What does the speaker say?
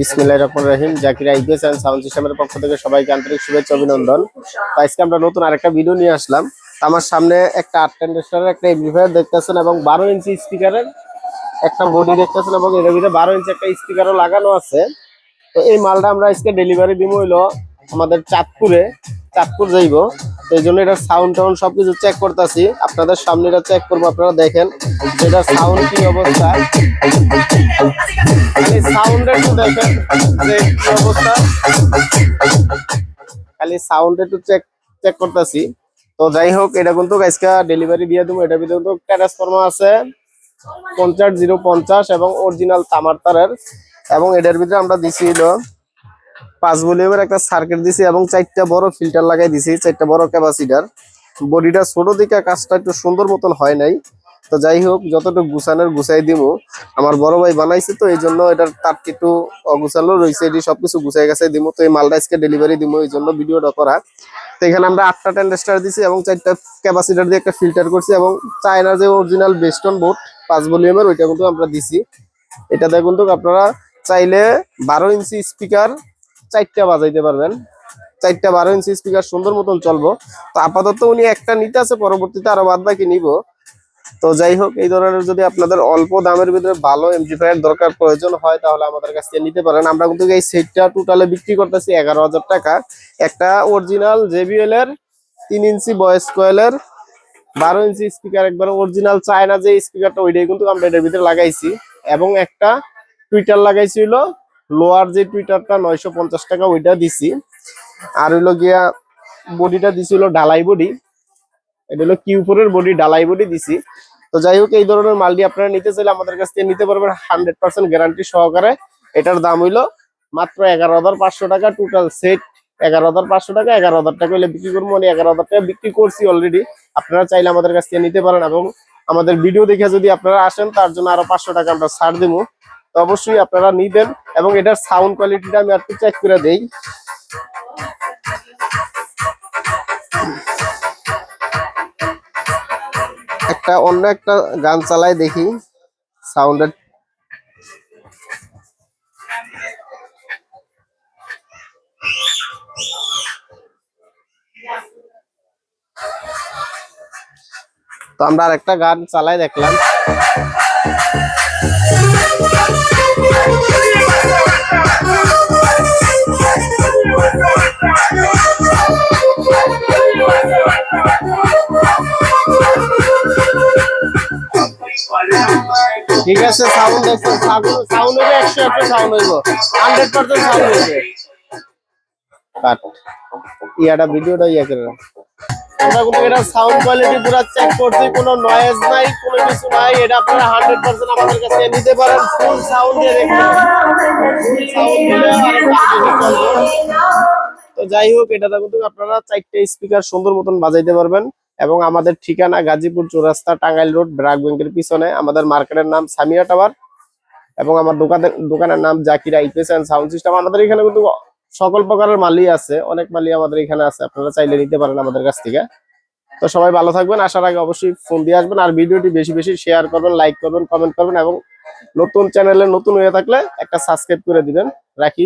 বিসমিল্লাহির রহমানির রহিম। Zakir IPS and sound সিস্টেমের পক্ষ থেকে সবাইকে আন্তরিক শুভেচ্ছা অভিনন্দন। তো আজকে আমরা নতুন আরেকটা ভিডিও নিয়ে আসলাম। আমার সামনে একটা 8 ট্রানজিস্টরের একটা এমপ্লিফায়ার দেখতেছেন এবং 12 ইঞ্চি স্পিকারের একটা বডি দেখতেছেন এবং এর ভিতরে 12 ইঞ্চি একটা স্পিকারও লাগানো আছে। তো এই মালটা আমরা আজকে ডেলিভারি দিব হইলো আমাদের চাঁদপুর যাইব। তো এই জন্য এটার সাউন্ড টাউন সবকিছু চেক করতেছি, আপনাদের সামনে এটা চেক করবো। আপনারা দেখেন এটার সাউন্ড কি অবস্থা, খালি সাউন্ড একটু দেখেন যে কি অবস্থা, খালি সাউন্ড একটু চেক করতেছি। তো যাই হোক, এটা কিন্তু আজকে ডেলিভারি দিয়ে দেবো। এটার ভিতরে কিন্তু ট্রান্সফরমার আছে 50 এবং অরিজিনাল তামার তারের, এবং এটার ভিতরে আমরা দিছি 5 ভলিউমের একটা সার্কিট দিছি এবং 4টা বড় ফিল্টার লাগাই দিছি, 4টা বড় ক্যাপাসিটার। বডিটা ছোট দিকে কাজটা একটু সুন্দর মতন হয় নাই। তো যাই হোক, যতটুকু গুছাই দিব। আমার বড় ভাই বানাইছে, তো এই জন্য এটার তারটি একটু অগুছালো রয়েছে, এটি সবকিছু গুছাই গাছাই দিব। তো এই মালটা আজকে ডেলিভারি দিব, এই জন্য ভিডিওটা করা। তো এখানে আমরা 8টা ট্রানজিস্টর দিছি এবং 4টা ক্যাপাসিটার দিয়ে একটা ফিল্টার করছি, এবং চায়না যে অরিজিনাল বেস্টন বোর্ড 5 ভলিউমের ওইটা কিন্তু আমরা দিছি। এটাতে কিন্তু আপনারা চাইলে 12 ইঞ্চি স্পিকার 4টা বাজাইতে পারবেন। 4টা 12 ইঞ্চি স্পিকার সুন্দর মতন চলবো। তো আপাতত উনি একটা নিতে আছে, পরবর্তীতে আরো বাদ বাকি নিব। তো যাই হোক, এই ধরনের যদি আপনাদের অল্প দামের ভিতরে ভালো এমপ্লিফায়ার দরকার প্রয়োজন হয়, তাহলে আমাদের কাছ থেকে নিতে পারেন। আমরা কিন্তু এই সেটটা টোটালে বিক্রি করতেছি 11,000 টাকা। একটা অরিজিনাল জেবিএল এর 3 ইঞ্চি ভয়েস কয়েলের 12 ইঞ্চি স্পিকার, একবার অরিজিনাল চায়না যে স্পিকারটা, ওইটাই কিন্তু আমরা এটার ভিতরে লাগাইছি। এবং একটা টুইটার লাগাইছি, হলো লোয়ার যে টুইটারটা 950 টাকা, ওইটা দিছি। আর হইলো গিয়া বডিটা দিছিল ঢালাই বডি, এটা হলো কিউ4 বডি, ঢালাই বডি দিছি। তো যাই হোক, এই ধরনের মালটি আপনারা নিতে চাইলে আমাদের কাছ থেকে নিতে পারবেন 100% গ্যারান্টি সহকারে। এটার দাম হইলো মাত্র 11,500 টাকা। টোটাল সেট 11,500 টাকা। 11,000 টাকা হলে বিক্রি করবো, মানে 11,000 টাকা বিক্রি করছি অলরেডি। আপনারা চাইলে আমাদের কাছ থেকে নিতে পারেন, এবং আমাদের ভিডিও দেখে যদি আপনারা আসেন, তার জন্য আরো 500 টাকা আমরা ছাড় দেবো। তো অবশ্যই আপনারা নিবেন। এবং এটার সাউন্ড কোয়ালিটিটা আমি একটু চেক করে দেই। অন্য একটা গান চালাই দেখি সাউন্ডের। তো আমরা আরেকটা গান চালাই দেখলাম। ঠিক আছে, সাউন্ড দেখছেন, সাউন্ড হইবে 100 সাউন্ড হইব, 100% সাউন্ড হইবে। কাট ইয়াটা ভিডিওটা ইয়া করে আমরা কিন্তু এটা সাউন্ড কোয়ালিটি পুরো চেক করছি, কোনো নয়েজ নাই, কোনো কিছু নাই। এটা আপনারা 100% আমাদের কাছে নিতে পারেন। ফুল সাউন্ড দিয়ে দেখবেন, ফুল সাউন্ড দিলে আরেকটা বেশি চলবে। তো যাই হোক, এটাতে কিন্তু আপনারা 4টা স্পিকার সুন্দর মতন বাজাইতে পারবেন। এবং আমাদের ঠিকানা গাজীপুর চৌরাস্তা, টাঙ্গাইল রোড, ব্র্যাক ব্যাংকের পিছনে। আমাদের মার্কেটের নাম সামিয়া টাওয়ার, এবং আমার দোকানের নাম Zakir IPS and sound system. আমাদের এখানে কিন্তু সকল প্রকারের মালই আছে, অনেক মালই আমাদের এখানে আছে, আপনারা চাইলে নিতে পারেন আমাদের কাছ থেকে। তো সবাই ভালো থাকবেন। আসার আগে অবশ্যই ফোন দিয়ে আসবেন, আর ভিডিওটি বেশি বেশি শেয়ার করবেন, লাইক করবেন, কমেন্ট করবেন, এবং নতুন চ্যানেলে নতুন হয়ে থাকলে একটা সাবস্ক্রাইব করে দিবেন। রাখি।